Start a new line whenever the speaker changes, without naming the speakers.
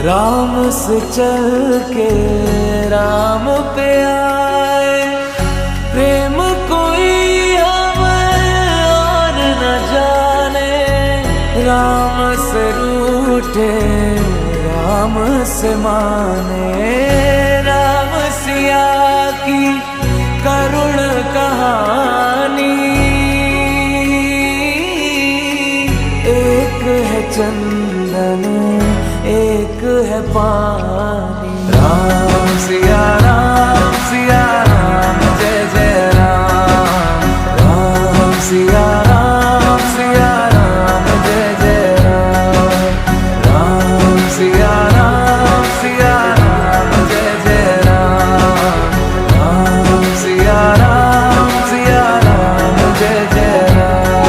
राम से चल के राम पे आए, प्रेम कोई हमें और न जाने। राम से रूठे राम से माने, राम सिया की करुण कहानी। एक है चंदन एक है पानी। राम सिया राम जय जय राम। राम सिया राम जय जय राम। राम सिया राम जय जय राम। राम सिया राम जय जय राम।